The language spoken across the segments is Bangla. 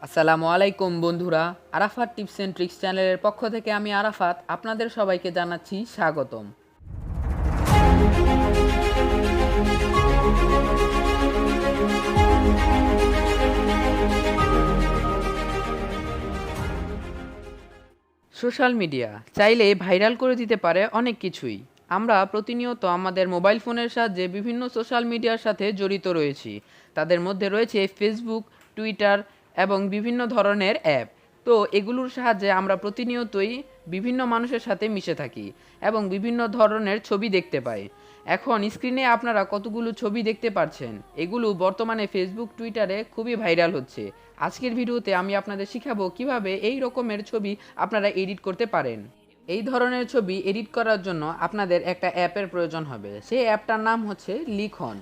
আসসালামু আলাইকুম বন্ধুরা, আরাফাত টিপস অ্যান্ড ট্রিক্স চ্যানেলের পক্ষ থেকে আমি আরাফাত আপনাদের সবাইকে জানাচ্ছি স্বাগতম। সোশ্যাল মিডিয়া চাইলে ভাইরাল করে দিতে পারে অনেক কিছুই। আমরা প্রতিনিয়ত আমাদের মোবাইল ফোনের সাহায্যে বিভিন্ন সোশ্যাল মিডিয়ার সাথে জড়িত রয়েছি। তাদের মধ্যে রয়েছে ফেসবুক, টুইটার এবং বিভিন্ন ধরনের অ্যাপ। তো এগুলোর সাহায্যে আমরা প্রতিনিয়তই বিভিন্ন মানুষের সাথে মিশে থাকি এবং বিভিন্ন ধরনের ছবি দেখতে পাই। এখন স্ক্রিনে আপনারা কতগুলো ছবি দেখতে পাচ্ছেন, এগুলো বর্তমানে ফেসবুক, টুইটারে খুবই ভাইরাল হচ্ছে। আজকের ভিডিওতে আমি আপনাদের শিখাবো কিভাবে এই রকমের ছবি আপনারা এডিট করতে পারেন। এই ধরনের ছবি এডিট করার জন্য আপনাদের একটা অ্যাপের প্রয়োজন হবে। সেই অ্যাপটার নাম হচ্ছে লিখন।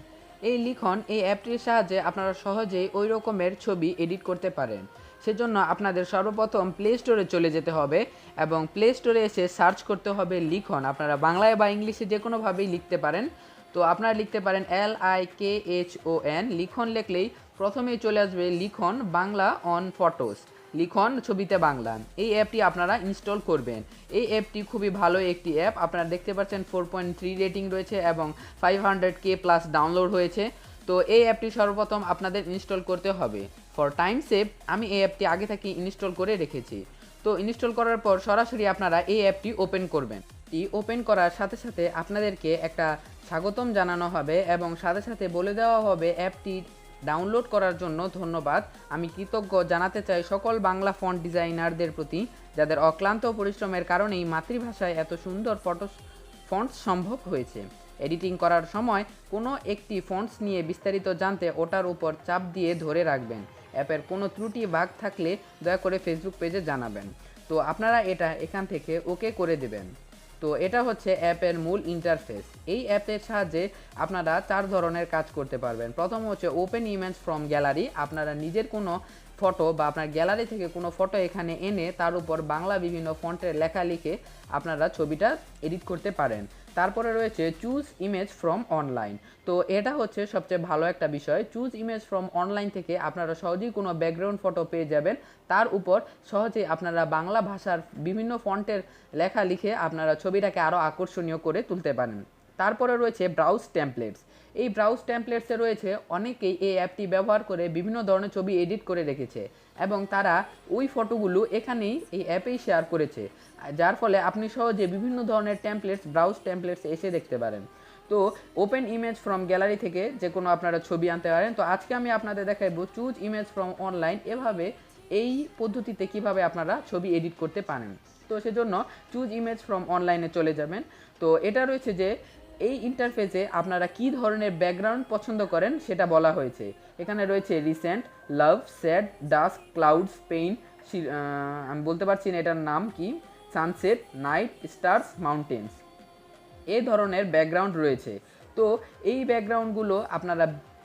এই অ্যাপটির সাহায্যে আপনারা সহজেই ওই রকমের ছবি এডিট করতে পারেন। সেজন্য আপনাদের সর্বপ্রথম প্লে স্টোরে চলে যেতে হবে এবং প্লে স্টোরে এসে সার্চ করতে হবে লিখন। আপনারা বাংলায় বা ইংলিশে যে কোনোভাবেই লিখতে পারেন। তো আপনারা লিখতে পারেন LIKHON। লিখন লিখলেই প্রথমেই চলে আসবে লিখন বাংলা অন ফটোস, লিখন ছবিতে বাংলা। এই অ্যাপটি আপনারা ইনস্টল করবেন। এই অ্যাপটি খুবই ভালো একটি অ্যাপ। আপনারা দেখতে পাচ্ছেন 4.3 রেটিং রয়েছে এবং 500K প্লাস ডাউনলোড হয়েছে। তো এই অ্যাপটি সর্বপ্রথম আপনাদের ইনস্টল করতে হবে। ফর টাইম সেভ আমি এই অ্যাপটি আগে থেকে ইনস্টল করে রেখেছি। তো ইনস্টল করার পর সরাসরি আপনারা এই অ্যাপটি ওপেন করবেন। ওপেন করার সাথে সাথে আপনাদেরকে একটা স্বাগতম জানানো হবে এবং সাথে সাথে বলে দেওয়া হবে অ্যাপটি ডাউনলোড করার জন্য ধন্যবাদ। আমি কৃতজ্ঞ জানাতে চাই সকল বাংলা ফন্ট ডিজাইনারদের প্রতি, যাদের অক্লান্ত পরিশ্রমের কারণেই মাতৃভাষায় এত সুন্দর ফন্টস সম্ভব হয়েছে। এডিটিং করার সময় কোনো একটি ফন্টস নিয়ে বিস্তারিত জানতে ওটার উপর চাপ দিয়ে ধরে রাখবেন। অ্যাপের কোনো ত্রুটি বাগ থাকলে দয়া করে ফেসবুক পেজে জানাবেন। তো আপনারা এটা এখান থেকে ওকে করে দেবেন। তো এটা হচ্ছে অ্যাপের মূল ইন্টারফেস। এই অ্যাপের সাহায্যে আপনারা 4 ধরনের কাজ করতে পারবেন। প্রথম হচ্ছে ওপেন ইমেজ ফ্রম গ্যালারি। আপনারা নিজের কোনো ফটো বা আপনার গ্যালারি থেকে কোনো ফটো এখানে এনে তার উপর বাংলা বিভিন্ন ফন্টের লেখা লিখে আপনারা ছবিটা এডিট করতে পারেন। তারপরে রয়েছে চুজ ইমেজ ফ্রম অনলাইন। তো এটা হচ্ছে সবচেয়ে ভালো একটা বিষয়। চুজ ইমেজ ফ্রম অনলাইন থেকে আপনারা সহজেই কোনো ব্যাকগ্রাউন্ড ফটো পেয়ে যাবেন। তার উপর সহজেই আপনারা বাংলা ভাষার বিভিন্ন ফন্টের লেখা লিখে আপনারা ছবিটাকে আরও আকর্ষণীয় করে তুলতে পারেন। তারপরে রয়েছে ব্রাউজ টেমপ্লেটস। এই ব্রাউজ টেমপ্লেটসে রয়েছে অনেকেই এই অ্যাপটি ব্যবহার করে বিভিন্ন ধরনের ছবি এডিট করে রেখেছে এবং তারা ওই ফটোগুলো এখানেই এই অ্যাপেই শেয়ার করেছে, যার ফলে আপনি সহজে বিভিন্ন ধরনের টেমপ্লেটস ব্রাউজ টেমপ্লেটস এসে দেখতে পারেন। তো ওপেন ইমেজ ফ্রম গ্যালারি থেকে যে কোনো আপনারা ছবি আনতে পারেন। তো আজকে আমি আপনাদের দেখাবো চুজ ইমেজ ফ্রম অনলাইন, এভাবে এই পদ্ধতিতে কিভাবে আপনারা ছবি এডিট করতে পারেন। তো সেজন্য চুজ ইমেজ ফ্রম অনলাইনে চলে যাবেন। তো এটা রয়েছে যে এই ইন্টারফেসে আপনারা কি ধরনের ব্যাকগ্রাউন্ড পছন্দ করেন সেটা বলা হয়েছে। এখানে রয়েছে রিসেন্ট, লাভ, স্যাড, ডাস্ক, ক্লাউডস, পেইন, আমি বলতে পারছি না এটার নাম কি, সানসেট, নাইট, স্টার্স, মাউন্টেন্স, এই ধরনের ব্যাকগ্রাউন্ড রয়েছে। তো এই ব্যাকগ্রাউন্ডগুলো আপনারা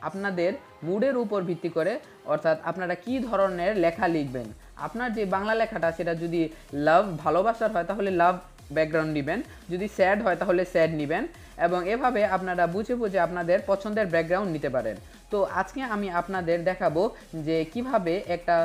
আপনাদের মুডের উপর ভিত্তি করে, অর্থাৎ আপনারা কি ধরনের লেখা লিখবেন, আপনার যে বাংলা লেখাটা সেটা যদি লাভ ভালোবাসার হয় তাহলে লাভ ব্যাকগ্রাউন্ড নেবেন, যদি স্যাড হয় তাহলে স্যাড নেবেন এবং এভাবে আপনারা বুঝে বুঝে আপনাদের পছন্দের ব্যাকগ্রাউন্ড নিতে পারেন। তো আজকে আমি আপনাদের দেখাবো যে কিভাবে একটা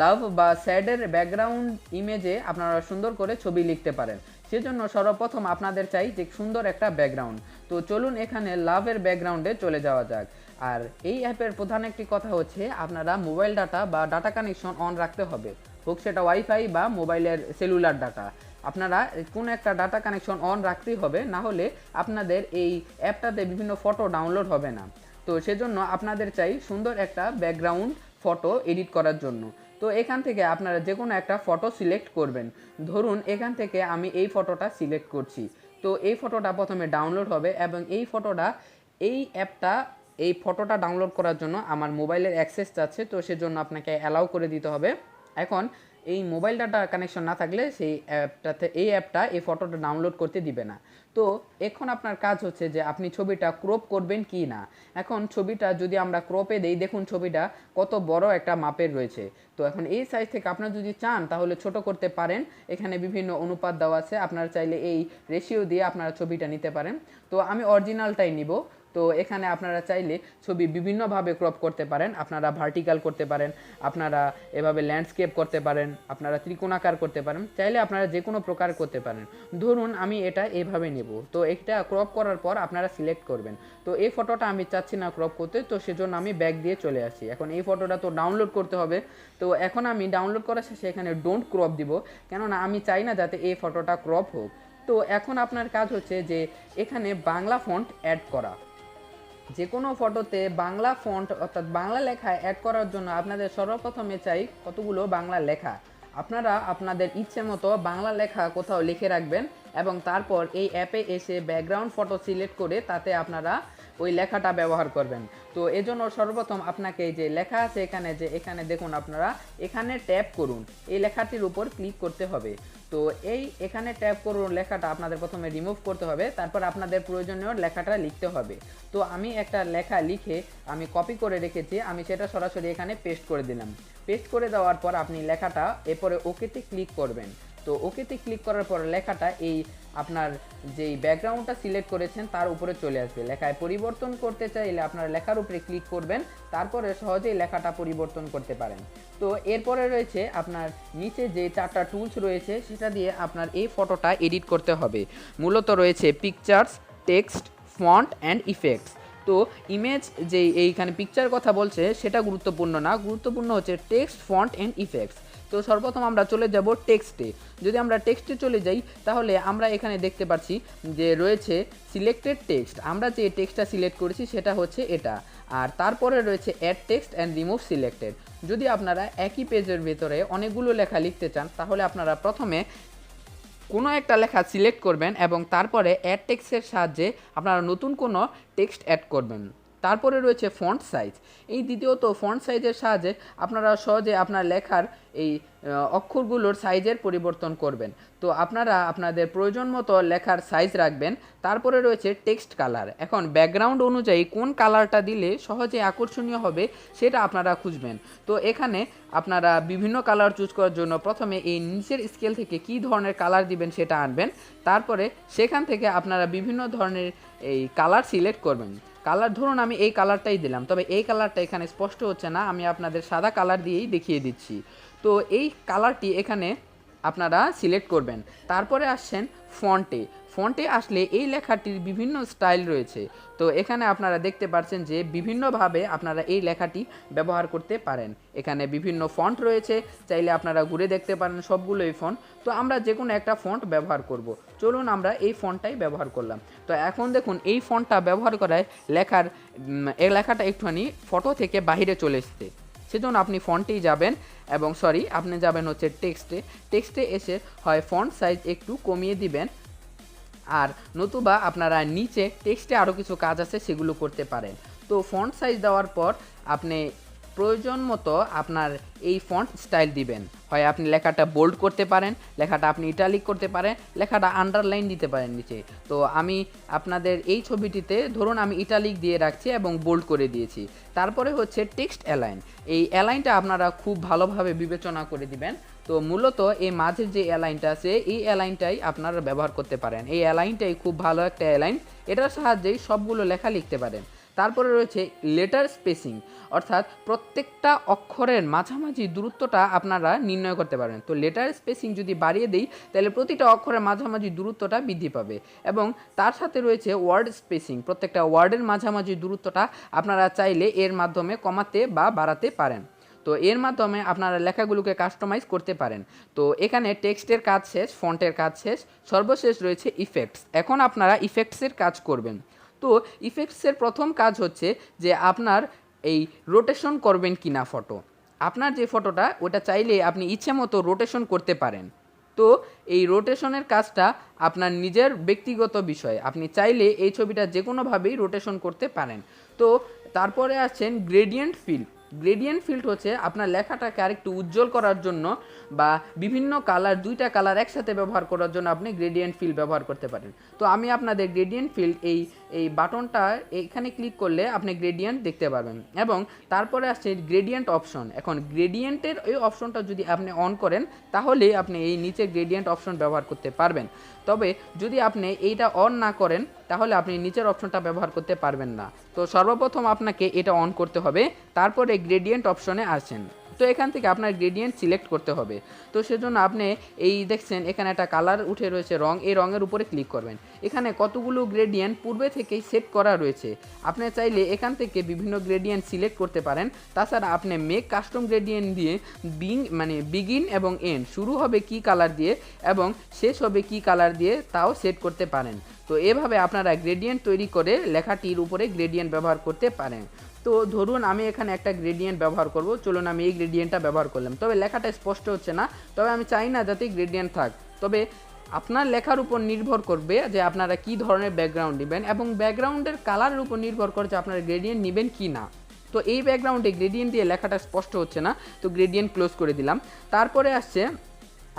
লাভ বা স্যাডের ব্যাকগ্রাউন্ড ইমেজে আপনারা সুন্দর করে ছবি লিখতে পারেন। সেজন্য সর্বপ্রথম আপনাদের চাই যে সুন্দর একটা ব্যাকগ্রাউন্ড। তো চলুন এখানে লাভের ব্যাকগ্রাউন্ডে চলে যাওয়া যাক। আর এই অ্যাপের প্রধান একটি কথা হচ্ছে আপনারা মোবাইল ডাটা বা ডাটা কানেকশন অন রাখতে হবে, হোক সেটা ওয়াইফাই বা মোবাইলের সেলুলার ডাটা। আপনারা কোনো একটা ডাটা কানেকশন অন রাখতেই হবে, না হলে আপনাদের এই অ্যাপটাতে বিভিন্ন ফটো ডাউনলোড হবে না। তো সেজন্য আপনাদের চাই সুন্দর একটা ব্যাকগ্রাউন্ড ফটো এডিট করার জন্য। তো এখান থেকে আপনারা যে কোনো একটা ফটো সিলেক্ট করবেন। ধরুন এখান থেকে আমি এই ফটোটা সিলেক্ট করছি। তো এই ফটোটা প্রথমে ডাউনলোড হবে এবং এই ফটোটা ডাউনলোড করার জন্য আমার মোবাইলের অ্যাক্সেস চাচ্ছে। তো সেজন্য আপনাকে অ্যালাউ করে দিতে হবে। এখন এই মোবাইল ডাটা কানেকশন না থাকলে এই অ্যাপটা এই ফটোটা ডাউনলোড করতে দিবে না। তো এখন আপনার কাজ হচ্ছে যে আপনি ছবিটা ক্রপ করবেন কি না। এখন ছবিটা যদি আমরা ক্রপে দেই, দেখুন ছবিটা কত বড় একটা মাপের রয়েছে। তো এখন এই সাইজ থেকে আপনারা যদি চান তাহলে ছোট করতে পারেন। এখানে বিভিন্ন অনুপাত দেওয়া আছে, আপনারা চাইলে এই রেশিও দিয়ে আপনারা ছবিটা নিতে পারেন। তো আমি অরিজিনালটাই নিব। তো এখানে আপনারা চাইলে ছবি বিভিন্নভাবে ক্রপ করতে পারেন, আপনারা ভার্টিক্যাল করতে পারেন, আপনারা এভাবে ল্যান্ডস্কেপ করতে পারেন, আপনারা ত্রিকোণাকার করতে পারেন, চাইলে আপনারা যে কোনো প্রকার করতে পারেন। ধরুন আমি এটা এভাবে নেব, তো এটা ক্রপ করার পর আপনারা সিলেক্ট করবেন। তো এই ফটোটা আমি চাচ্ছি না ক্রপ করতে, তো সেজন্য আমি ব্যাক দিয়ে চলে আসি। এখন এই ফটোটা তো ডাউনলোড করতে হবে, তো এখন আমি ডাউনলোড করার শেষে এখানে ডোন্ট ক্রপ দিব, কেননা আমি চাই না যাতে এই ফটোটা ক্রপ হোক। তো এখন আপনার কাজ হচ্ছে যে এখানে বাংলা ফন্ট অ্যাড করা। যে কোনো ফটোতে বাংলা ফন্ট অর্থাৎ বাংলা লেখা অ্যাড করার জন্য আপনাদের সর্বপ্রথমে চাই কতগুলো বাংলা লেখা। আপনারা আপনাদের ইচ্ছে মতো বাংলা লেখা কোথাও লিখে রাখবেন এবং তারপর এই অ্যাপে এসে ব্যাকগ্রাউন্ড ফটো সিলেক্ট করে তাতে আপনারা ওই লেখাটা ব্যবহার করবেন। তো এজন্য সর্বপ্রথম আপনাকে এই যে লেখা আছে এখানে, যে এখানে দেখুন আপনারা এখানে ট্যাপ করুন, এই লেখাটির উপর ক্লিক করতে হবে। তো এই এখানে ট্যাপ করুন লেখাটা আপনাদের প্রথমে রিমুভ করতে হবে, তারপর আপনাদের প্রয়োজনীয় লেখাটা লিখতে হবে। তো আমি একটা লেখা লিখে আমি কপি করে রেখেছি, আমি সেটা সরাসরি এখানে পেস্ট করে দিলাম। পেস্ট করে দেওয়ার পর আপনি লেখাটা এরপরে ওকেতে ক্লিক করবেন। তো ওকেতে ক্লিক করার পর লেখাটা এই আপনার যেই ব্যাকগ্রাউন্ডটা সিলেক্ট করেছেন তার উপরে চলে আসবে। লেখায় পরিবর্তন করতে চাইলে আপনার লেখার উপরে ক্লিক করবেন, তারপরে সহজেই লেখাটা পরিবর্তন করতে পারেন। তো এরপরে রয়েছে আপনার নিচে যে 4টা টুলস রয়েছে সেটা দিয়ে আপনার এই ফটোটা এডিট করতে হবে। মূলত রয়েছে pictures, text, font and effects. তো ইমেজ যে এইখানে পিকচার কথা বলছে সেটা গুরুত্বপূর্ণ না, গুরুত্বপূর্ণ হচ্ছে টেক্সট, ফন্ট অ্যান্ড ইফেক্টস। তো সর্বপ্রথম আমরা চলে যাব টেক্সটে। যদি আমরা টেক্সটে চলে যাই তাহলে আমরা এখানে দেখতে পাচ্ছি যে রয়েছে সিলেক্টেড টেক্সট। আমরা যে টেক্সটটা সিলেক্ট করেছি সেটা হচ্ছে এটা, আর তারপরে রয়েছে add text and remove selected. যদি আপনারা একই পেজের ভেতরে অনেকগুলো লেখা লিখতে চান তাহলে আপনারা প্রথমে কোনো একটা লেখা সিলেক্ট করবেন এবং তারপরে অ্যাড টেক্সটের সাহায্যে আপনারা নতুন কোনো টেক্সট অ্যাড করবেন। তারপরে রয়েছে ফন্ট সাইজ। এই দ্বিতীয়ত ফন্ট সাইজের সাহায্যে আপনারা সহজে আপনার লেখার এই অক্ষরগুলোর সাইজের পরিবর্তন করবেন। তো আপনারা আপনাদের প্রয়োজন মতো লেখার সাইজ রাখবেন। তারপরে রয়েছে টেক্সট কালার। এখন ব্যাকগ্রাউন্ড অনুযায়ী কোন কালারটা দিলে সহজে আকর্ষণীয় হবে সেটা আপনারা খুঁজবেন। তো এখানে আপনারা বিভিন্ন কালার চুজ করার জন্য প্রথমে এই নিচের স্কেল থেকে কী ধরনের কালার দিবেন সেটা আনবেন, তারপরে সেখান থেকে আপনারা বিভিন্ন ধরনের এই কালার সিলেক্ট করবেন। কালার ধরুন আমি এই কালারটাই দিলাম, তবে এই কালারটা এখানে স্পষ্ট হচ্ছে না, আমি আপনাদের সাদা কালার দিয়েই দেখিয়ে দিচ্ছি। তো এই কালারটি এখানে আপনারা সিলেক্ট করবেন। তারপরে আসছেন ফন্টে। ফন্টে আসলে এই লেখাটির বিভিন্ন স্টাইল রয়েছে। তো এখানে আপনারা দেখতে পাচ্ছেন যে বিভিন্নভাবে আপনারা এই লেখাটি ব্যবহার করতে পারেন। এখানে বিভিন্ন ফন্ট রয়েছে, চাইলে আপনারা ঘুরে দেখতে পারেন সবগুলোই ফন্ট। তো আমরা যে কোনো একটা ফন্ট ব্যবহার করব। চলুন আমরা এই ফন্টটাই ব্যবহার করলাম। তো এখন দেখুন এই ফন্টটা ব্যবহার করায় এই লেখাটা একটুখানি ফটো থেকে বাইরে চলে এসছে। সেজন্য আপনি ফন্টেই যাবেন এবং আপনি যাবেন হচ্ছে টেক্সটে। টেক্সটে এসে হয় ফন্ট সাইজ একটু কমিয়ে দিবেন, আর নতুবা আপনারা নিচে টেক্সটে আরও কিছু কাজ আছে সেগুলো করতে পারেন। তো ফন্ট সাইজ দেওয়ার পর আপনি প্রয়োজন মতো আপনার এই ফন্ট স্টাইল দিবেন। হয় আপনি লেখাটা বোল্ড করতে পারেন, লেখাটা আপনি ইটালিক করতে পারেন, লেখাটা আন্ডারলাইন দিতে পারেন নিচে। তো আমি আপনাদের এই ছবিটিতে ধরুন আমি ইটালিক দিয়ে রাখছি এবং বোল্ড করে দিয়েছি। তারপরে হচ্ছে টেক্সট অ্যালাইন। এই অ্যালাইনটা আপনারা খুব ভালোভাবে বিবেচনা করে দিবেন। তো মূলত এই মাঝের যে অ্যালাইনটা আছে এই অ্যালাইনটাই আপনারা ব্যবহার করতে পারেন। এই অ্যালাইনটাই খুব ভালো একটা অ্যালাইন, এটার সাহায্যেই সবগুলো লেখা লিখতে পারেন। তারপরে রয়েছে লেটার স্পেসিং, অর্থাৎ প্রত্যেকটা অক্ষরের মাঝামাঝি দূরত্বটা আপনারা নির্ণয় করতে পারেন। তো লেটার স্পেসিং যদি বাড়িয়ে দিই তাহলে প্রতিটা অক্ষরের মাঝামাঝি দূরত্বটা বৃদ্ধি পাবে। এবং তার সাথে রয়েছে ওয়ার্ড স্পেসিং, প্রত্যেকটা ওয়ার্ডের মাঝামাঝি দূরত্বটা আপনারা চাইলে এর মাধ্যমে কমাতে বা বাড়াতে পারেন। তো এর মাধ্যমে আপনারা লেখাগুলোকে কাস্টমাইজ করতে পারেন। তো এখানে টেক্সটের কাজ শেষ, ফন্টের কাজ শেষ, সর্বশেষ রয়েছে ইফেক্টস। এখন আপনারা ইফেক্টসের কাজ করবেন। তো ইফেক্টসের প্রথম কাজ হচ্ছে যে আপনার এই রোটেশন করবেন কিনা ফটো। আপনার যে ফটোটা ওটা চাইলে আপনি ইচ্ছে মতো রোটেশন করতে পারেন। তো এই রোটেশনের কাজটা আপনার নিজের ব্যক্তিগত বিষয়, আপনি চাইলে এই ছবিটা যে কোনোভাবেই রোটেশন করতে পারেন। তো তারপরে আসছেন গ্রেডিয়েন্ট ফিল। গ্রেডিয়েন্ট ফিল্ড হচ্ছে আপনার লেখাটাকে আরেকটু উজ্জ্বল করার জন্য বা বিভিন্ন কালার, দুইটা কালার একসাথে ব্যবহার করার জন্য আপনি গ্রেডিয়েন্ট ফিল্ড ব্যবহার করতে পারেন। তো আমি আপনাদের গ্রেডিয়েন্ট ফিল্ড এই বাটনটা এখানে ক্লিক করলে আপনি গ্রেডিয়েন্ট দেখতে পারবেন এবং তারপরে আসছে গ্রেডিয়েন্ট অপশন। এখন গ্রেডিয়েন্টের এই অপশনটা যদি আপনি অন করেন তাহলে আপনি এই নিচে গ্রেডিয়েন্ট অপশন ব্যবহার করতে পারবেন। তবে যদি আপনি এইটা অন না করেন তাহলে আপনি নিচের অপশনটা ব্যবহার করতে পারবেন না। তো সর্বপ্রথম আপনাকে এটা অন করতে হবে, তারপরে গ্রেডিয়েন্ট অপশনে আসেন। তো এখান থেকে আপনার গ্রেডিয়েন্ট সিলেক্ট করতে হবে। তো সেজন্য আপনি এই দেখছেন এখানে একটা কালার উঠে রয়েছে রং, এই রঙের উপরে ক্লিক করবেন। এখানে কতগুলো গ্রেডিয়েন্ট পূর্বে থেকেই সেট করা রয়েছে, আপনি চাইলে এখান থেকে বিভিন্ন গ্রেডিয়েন্ট সিলেক্ট করতে পারেন। তাছাড়া আপনি মেক কাস্টম গ্রেডিয়েন্ট দিয়ে বিগিন এবং এন্ড, শুরু হবে কি কালার দিয়ে এবং শেষ হবে কি কালার দিয়ে তাও সেট করতে পারেন। তো এভাবে আপনারা গ্রেডিয়েন্ট তৈরি করে লেখাটির উপরে গ্রেডিয়েন্ট ব্যবহার করতে পারেন। তো ধরুন আমি এখানে একটা গ্রেডিয়েন্ট ব্যবহার করব, চলুন আমি এই গ্রেডিয়েন্টটা ব্যবহার করলাম। তবে লেখাটা স্পষ্ট হচ্ছে না, তবে আমি চাই না যাতে গ্রেডিয়েন্ট থাক। তবে আপনার লেখার উপর নির্ভর করবে যে আপনারা কি ধরনের ব্যাকগ্রাউন্ড নেবেন এবং ব্যাকগ্রাউন্ডের কালারের উপর নির্ভর করে যে আপনারা গ্রেডিয়েন্ট নেবেন কি না। তো এই ব্যাকগ্রাউন্ডে গ্রেডিয়েন্ট দিয়ে লেখাটা স্পষ্ট হচ্ছে না, তো গ্রেডিয়েন্ট ক্লোজ করে দিলাম। তারপরে আসছে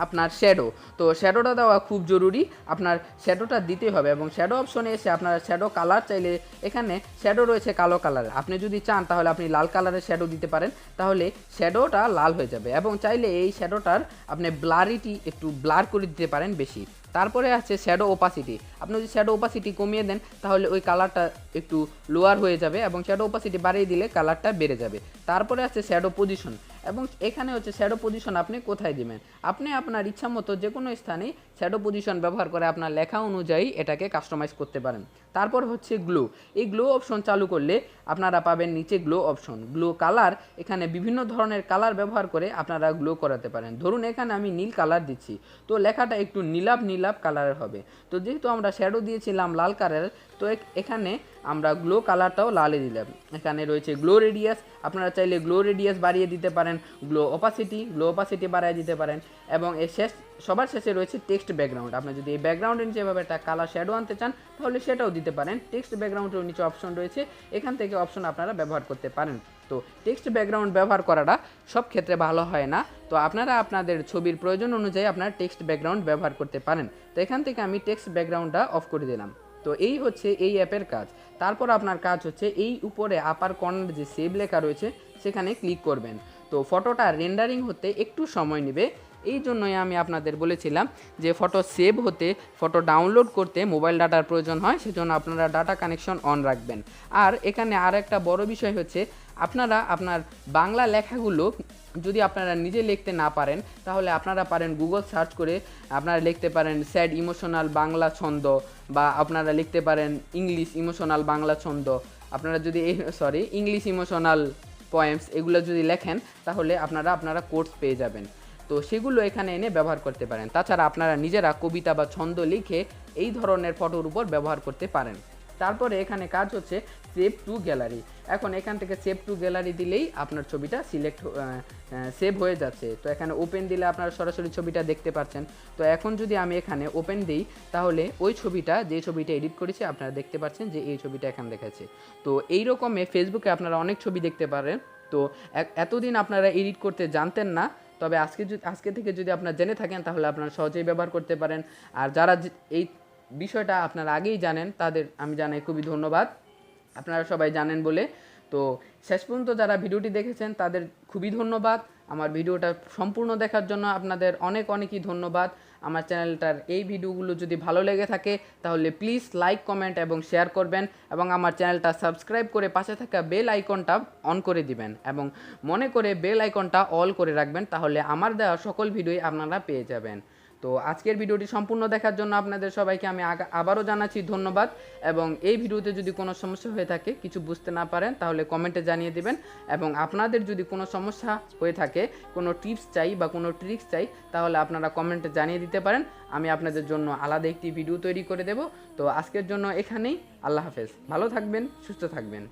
আপনার শ্যাডো। তো শ্যাডোটা দেওয়া খুব জরুরি, আপনার শ্যাডোটা দিতে হবে এবং শ্যাডো অপশনে এসে আপনার শ্যাডো কালার চাইলে এখানে শ্যাডো রয়েছে কালো কালারের, আপনি যদি চান তাহলে আপনি লাল কালারের শ্যাডো দিতে পারেন, তাহলে শ্যাডোটা লাল হয়ে যাবে এবং চাইলে এই শ্যাডোটার আপনি ব্লারিটি একটু ব্লার করে দিতে পারেন বেশি। তারপরে আছে শ্যাডো ওপাসিটি, আপনি যদি শ্যাডো ওপাসিটি কমিয়ে দেন তাহলে ওই কালারটা একটু লোয়ার হয়ে যাবে এবং শ্যাডো ওপাসিটি বাড়িয়ে দিলে কালারটা বেড়ে যাবে। তারপরে আছে শ্যাডো পজিশন এবং এখানে হচ্ছে শ্যাডো পজিশন আপনি কোথায় দিবেন, আপনি আপনার ইচ্ছা মতো যে কোনো স্থানে শ্যাডো পজিশন ব্যবহার করে আপনার লেখা অনুযায়ী এটাকে কাস্টমাইজ করতে পারেন। তারপর হচ্ছে গ্লো, এই গ্লো অপশন চালু করলে আপনারা পাবেন নিচে গ্লো অপশন, গ্লো কালার, এখানে বিভিন্ন ধরনের কালার ব্যবহার করে আপনারা গ্লো করাতে পারেন। ধরুন এখানে আমি নীল কালার দিচ্ছি, তো লেখাটা একটু নীলাভ নীলাভ কালারের হবে। তো যেহেতু আমরা শ্যাডো দিয়েছিলাম লাল কালারের, তো এখানে আমরা গ্লো কালারটাও লালে দিলাম। এখানে রয়েছে গ্লো রেডিয়াস, আপনারা চাইলে গ্লো রেডিয়াস বাড়িয়ে দিতে পারেন, গ্লো অপাসিটি বাড়িয়ে দিতে পারেন এবং সবার শেষে রয়েছে টেক্সট ব্যাকগ্রাউন্ড। আপনি যদি এই ব্যাকগ্রাউন্ডের যেভাবে একটা কালার শ্যাডো আনতে চান তাহলে সেটাও দিতে পারেন। টেক্সট ব্যাকগ্রাউন্ডের নিচে অপশন রয়েছে, এখান থেকে অপশন আপনারা ব্যবহার করতে পারেন। তো টেক্সট ব্যাকগ্রাউন্ড ব্যবহার করাটা সব ক্ষেত্রে ভালো হয় না, তো আপনারা আপনাদের ছবির প্রয়োজন অনুযায়ী আপনারা টেক্সট ব্যাকগ্রাউন্ড ব্যবহার করতে পারেন। তো এখান থেকে আমি টেক্সট ব্যাকগ্রাউন্ডটা অফ করে দিলাম। তো এই হচ্ছে এই অ্যাপের কাজ। তারপর আপনার কাজ হচ্ছে এই উপরে আপার কর্নার যে সেভ লেখা রয়েছে সেখানে ক্লিক করবেন। তো ফটোটা রেন্ডারিং হতে একটু সময় নেবে, এই জন্যই আমি আপনাদের বলেছিলাম যে ফটো সেভ হতে, ফটো ডাউনলোড করতে মোবাইল ডাটার প্রয়োজন হয়, সেজন্য আপনারা ডাটা কানেকশন অন রাখবেন। আর এখানে আর একটা বড় বিষয় হচ্ছে আপনারা আপনার বাংলা লেখাগুলো যদি আপনারা নিজে লিখতে না পারেন তাহলে আপনারা পারেন গুগল সার্চ করে আপনারা লিখতে পারেন স্যাড ইমোশনাল বাংলা ছন্দ, বা আপনারা লিখতে পারেন ইংলিশ ইমোশনাল বাংলা ছন্দ, আপনারা যদি ইংলিশ ইমোশনাল পোয়েমস এগুলো যদি লেখেন তাহলে আপনারা কোর্স পেয়ে যাবেন। তো সেগুলো এখানে এনে ব্যবহার করতে পারেন। তাছাড়া আপনারা নিজেরা কবিতা বা ছন্দ লিখে এই ধরনের ফটোর উপর ব্যবহার করতে পারেন। তারপরে এখানে কাজ হচ্ছে সেভ টু গ্যালারি। এখন এখান থেকে সেভ টু গ্যালারি দিলেই আপনার ছবিটা সেভ হয়ে যাচ্ছে। তো এখানে ওপেন দিলে আপনারা সরাসরি ছবিটা দেখতে পাচ্ছেন। তো এখন যদি আমি এখানে ওপেন দিই তাহলে ওই ছবিটা, যে ছবিটা এডিট করেছি আপনারা দেখতে পাচ্ছেন যে এই ছবিটা এখানে দেখাচ্ছে। তো এই রকমে ফেসবুকে আপনারা অনেক ছবি দেখতে পারেন। তো এতদিন আপনারা এডিট করতে জানতেন না, তবে আজকে থেকে যদি আপনারা জেনে থাকেন তাহলে আপনারা সহজেই ব্যবহার করতে পারেন। আর যারা এই বিষয়টা আপনারা আগেই জানেন তাদের আমি জানাই খুবই ধন্যবাদ, আপনারা সবাই জানেন বলে। তো শেষ পর্যন্ত যারা ভিডিওটি দেখেছেন তাদের খুবই ধন্যবাদ। আমার ভিডিওটা সম্পূর্ণ দেখার জন্য আপনাদের অনেকই ধন্যবাদ। আমার চ্যানেলটার এই ভিডিওগুলো যদি ভালো লেগে থাকে তাহলে প্লিজ লাইক, কমেন্ট এবং শেয়ার করবেন এবং আমার চ্যানেলটা সাবস্ক্রাইব করে পাশে থাকা বেল আইকনটা অন করে দিবেন এবং মনে করে বেল আইকনটা অল করে রাখবেন, তাহলে আমার দেওয়া সকল ভিডিওই আপনারা পেয়ে যাবেন। তো আজকের ভিডিওটি সম্পূর্ণ দেখার জন্য আপনাদের সবাইকে আমি আবারও জানাচ্ছি ধন্যবাদ এবং এই ভিডিওতে যদি কোনো সমস্যা হয়ে থাকে, কিছু বুঝতে না পারেন তাহলে কমেন্টে জানিয়ে দিবেন এবং আপনাদের যদি কোনো সমস্যা হয়ে থাকে, কোনো টিপস চাই বা কোনো ট্রিক্স চাই তাহলে আপনারা কমেন্টে জানিয়ে দিতে পারেন, আমি আপনাদের জন্য আলাদা একটি ভিডিও তৈরি করে দেব। তো আজকের জন্য এখানেই, আল্লাহ হাফেজ, ভালো থাকবেন, সুস্থ থাকবেন।